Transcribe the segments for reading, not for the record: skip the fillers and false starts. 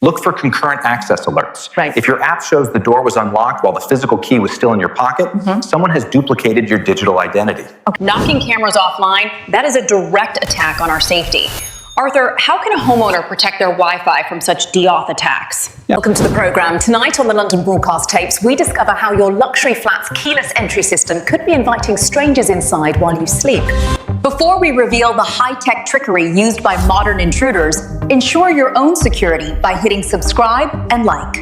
Look for concurrent access alerts. Right. If your app shows the door was unlocked while the physical key was still in your pocket, someone has duplicated your digital identity. Knocking cameras offline, that is a direct attack on our safety. Arthur, how can a homeowner protect their Wi-Fi from such DDoS attacks? Welcome to the program. Tonight on the London Broadcast Tapes, we discover how your luxury flat's keyless entry system could be inviting strangers inside while you sleep. Before we reveal the high-tech trickery used by modern intruders, ensure your own security by hitting subscribe and like.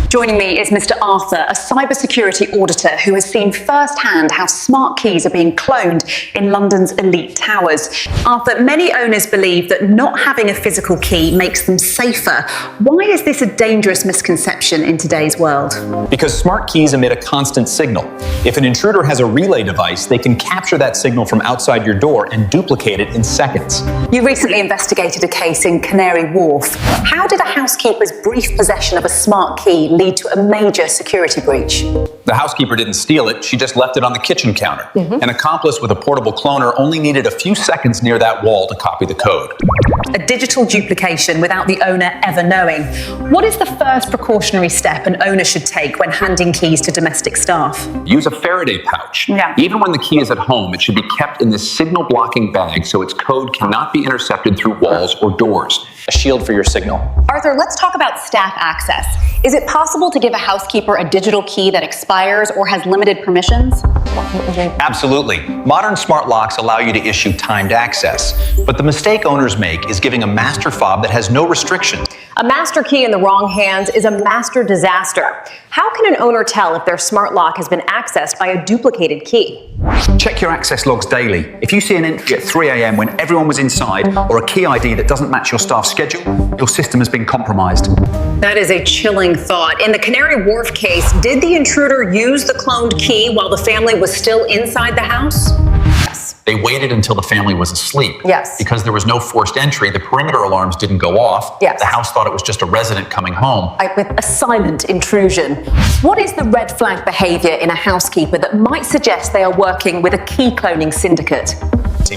Joining me is Mr. Arthur, a cybersecurity auditor who has seen firsthand how smart keys are being cloned in London's elite towers. Arthur, many owners believe that not having a physical key makes them safer. Why is this a dangerous misconception in today's world? Because smart keys emit a constant signal. If an intruder has a relay device, they can capture that signal from outside your door and duplicate it in seconds. You recently investigated a case in Canary Wharf. How did a housekeeper's brief possession of a smart key lead to a major security breach? The housekeeper didn't steal it, she just left it on the kitchen counter. An accomplice with a portable cloner only needed a few seconds near that wall to copy the code. A digital duplication without the owner ever knowing. What is the first precautionary step an owner should take when handing keys to domestic staff? Use a Faraday pouch. Yeah. Even when the key is at home, it should be kept in this signal-blocking bag so its code cannot be intercepted through walls or doors. A shield for your signal. Arthur, let's talk about staff access. Is it possible to give a housekeeper a digital key that expires or has limited permissions? Absolutely. Modern smart locks allow you to issue timed access, but the mistake owners make is giving a master fob that has no restrictions. A master key in the wrong hands is a master disaster. How can an owner tell if their smart lock has been accessed by a duplicated key? Check your access logs daily. If you see an entry at 3 a.m. when everyone was inside, or a key ID that doesn't match your staff's schedule, your system has been compromised. That is a chilling thought. In the Canary Wharf case, did the intruder use the cloned key while the family was still inside the house? Yes. They waited until the family was asleep. Yes. Because there was no forced entry, the perimeter alarms didn't go off. Yes. The house thought it was just a resident coming home. With a silent intrusion. What is the red flag behavior in a housekeeper that might suggest they are working with a key cloning syndicate?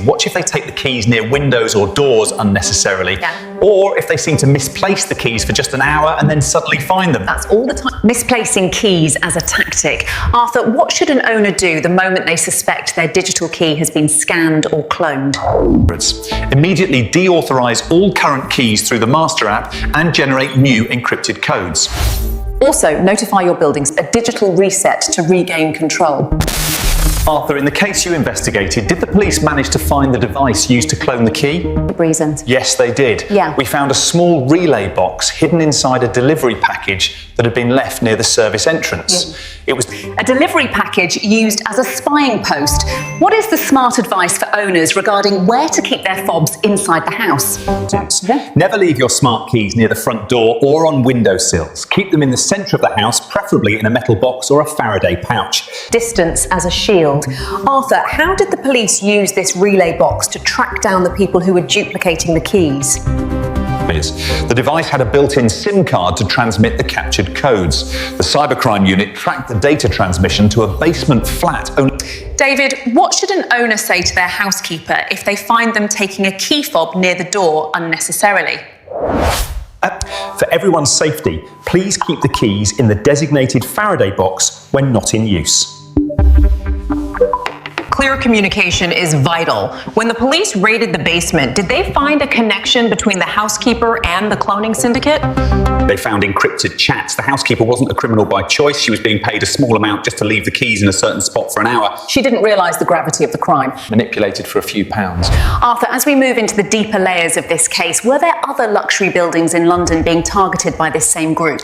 Watch if they take the keys near windows or doors unnecessarily, or if they seem to misplace the keys for just an hour and then suddenly find them. That's all the time. Misplacing keys as a tactic. Arthur, what should an owner do the moment they suspect their digital key has been scanned or cloned? Immediately deauthorize all current keys through the master app and generate new encrypted codes. Also, notify your buildings a digital reset to regain control. Arthur, in the case you investigated, did the police manage to find the device used to clone the key? Reasons. Yes, they did. Yeah. We found a small relay box hidden inside a delivery package that had been left near the service entrance. It was a delivery package used as a spying post. What is the smart advice for owners regarding where to keep their fobs inside the house? Never leave your smart keys near the front door or on windowsills. Keep them in the centre of the house, preferably in a metal box or a Faraday pouch. Distance as a shield. Arthur, how did the police use this relay box to track down the people who were duplicating the keys? The device had a built-in SIM card to transmit the captured codes. The cybercrime unit tracked the data transmission to a basement flat. David, what should an owner say to their housekeeper if they find them taking a key fob near the door unnecessarily? For everyone's safety, please keep the keys in the designated Faraday box when not in use. Clear communication is vital. When the police raided the basement, did they find a connection between the housekeeper and the cloning syndicate? They found encrypted chats. The housekeeper wasn't a criminal by choice. She was being paid a small amount just to leave the keys in a certain spot for an hour. She didn't realise the gravity of the crime. Manipulated for a few pounds. Arthur, as we move into the deeper layers of this case, were there other luxury buildings in London being targeted by this same group?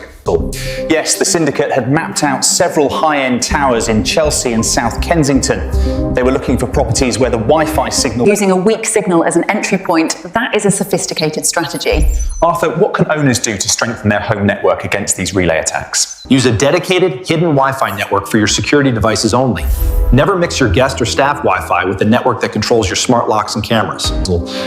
Yes, the syndicate had mapped out several high-end towers in Chelsea and South Kensington. They were looking for properties where the Wi-Fi signal... Using a weak signal as an entry point, that is a sophisticated strategy. Arthur, what can owners do to strengthen their home network against these relay attacks? Use a dedicated, hidden Wi-Fi network for your security devices only. Never mix your guest or staff Wi-Fi with the network that controls your smart locks and cameras.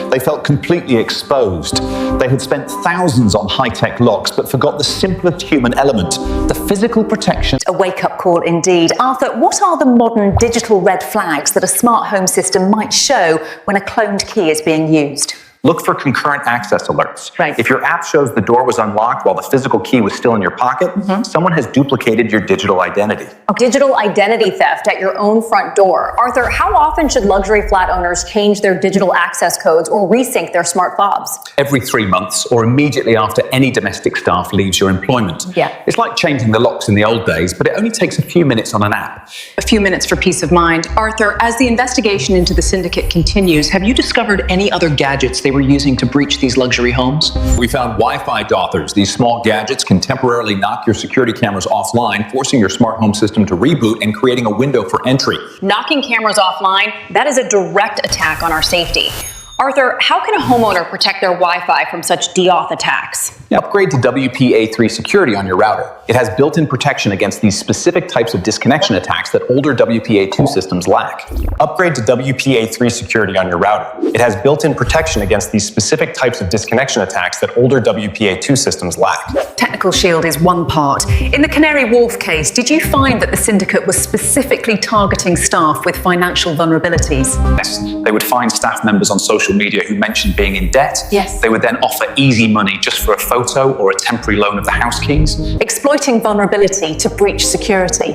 They felt completely exposed. They had spent thousands on high-tech locks, but forgot the simplest human element, the physical protection. A wake-up call indeed. Arthur, what are the modern digital red flags that a smart home system might show when a cloned key is being used? Look for concurrent access alerts. Right. If your app shows the door was unlocked while the physical key was still in your pocket, someone has duplicated your digital identity. Digital identity theft at your own front door. Arthur, how often should luxury flat owners change their digital access codes or resync their smart fobs? Every 3 months or immediately after any domestic staff leaves your employment. Yeah. It's like changing the locks in the old days, but it only takes a few minutes on an app. A few minutes for peace of mind. Arthur, as the investigation into the syndicate continues, have you discovered any other gadgets they were using to breach these luxury homes? We found Wi-Fi dothers. These small gadgets can temporarily knock your security cameras offline, forcing your smart home system to reboot and creating a window for entry. Knocking cameras offline, that is a direct attack on our safety. Arthur, how can a homeowner protect their Wi-Fi from such deauth attacks? Upgrade to WPA3 security on your router. It has built-in protection against these specific types of disconnection attacks that older WPA2 systems lack. Upgrade to WPA3 security on your router. It has built-in protection against these specific types of disconnection attacks that older WPA2 systems lack. Technical shield is one part. In the Canary Wharf case, did you find that the syndicate was specifically targeting staff with financial vulnerabilities? Yes, they would find staff members on social media who mentioned being in debt. Yes. They would then offer easy money just for a photo or a temporary loan of the house keys. Exploiting vulnerability to breach security.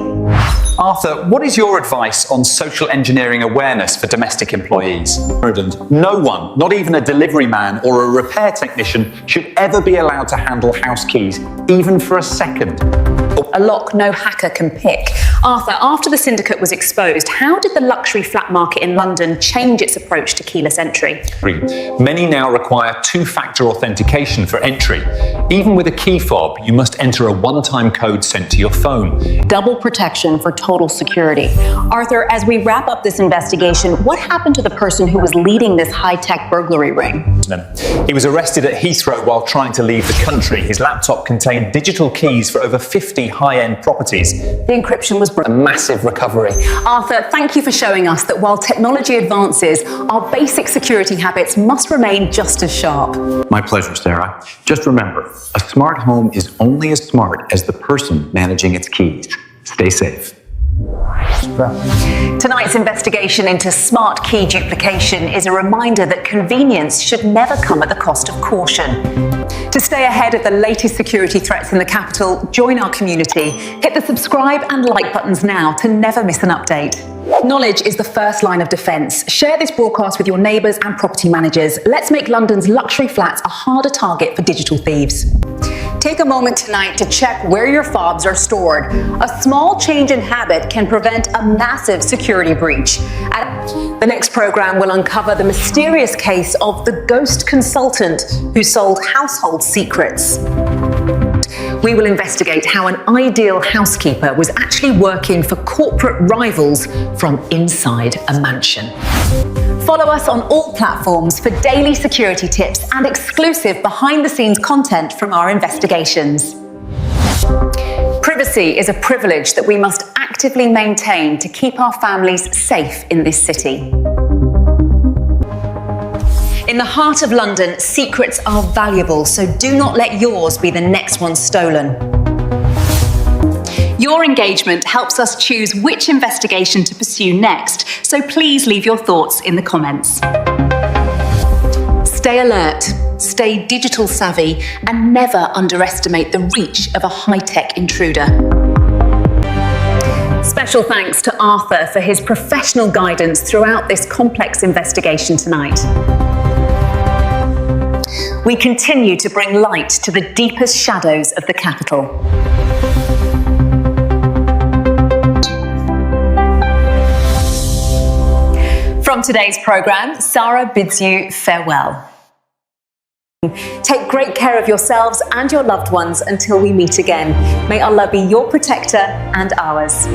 Arthur, what is your advice on social engineering awareness for domestic employees? No one, not even a delivery man or a repair technician, should ever be allowed to handle house keys, even for a second. A lock no hacker can pick. Arthur, after the syndicate was exposed, how did the luxury flat market in London change its approach to keyless entry? Many now require two-factor authentication for entry. Even with a key fob, you must enter a one-time code sent to your phone. Double protection for total security. Arthur, as we wrap up this investigation, what happened to the person who was leading this high-tech burglary ring? He was arrested at Heathrow while trying to leave the country. His laptop contained digital keys for over 50 high-end properties. The encryption was A massive recovery. Arthur, thank you for showing us that while technology advances, our basic security habits must remain just as sharp. My pleasure, Sarah. Just remember, a smart home is only as smart as the person managing its keys. Stay safe. Tonight's investigation into smart key duplication is a reminder that convenience should never come at the cost of caution. To stay ahead of the latest security threats in the capital, join our community. Hit the subscribe and like buttons now to never miss an update. Knowledge is the first line of defence. Share this broadcast with your neighbours and property managers. Let's make London's luxury flats a harder target for digital thieves. Take a moment tonight to check where your fobs are stored. A small change in habit can prevent a massive security breach. The next programme will uncover the mysterious case of the ghost consultant who sold household secrets. We will investigate how an ideal housekeeper was actually working for corporate rivals from inside a mansion. Follow us on all platforms for daily security tips and exclusive behind-the-scenes content from our investigations. Privacy is a privilege that we must actively maintain to keep our families safe in this city. In the heart of London, secrets are valuable, so do not let yours be the next one stolen. Your engagement helps us choose which investigation to pursue next, so please leave your thoughts in the comments. Stay alert, stay digital savvy, and never underestimate the reach of a high-tech intruder. Special thanks to Arthur for his professional guidance throughout this complex investigation tonight. We continue to bring light to the deepest shadows of the capital. From today's programme, Sarah bids you farewell. Take great care of yourselves and your loved ones until we meet again. May Allah be your protector and ours.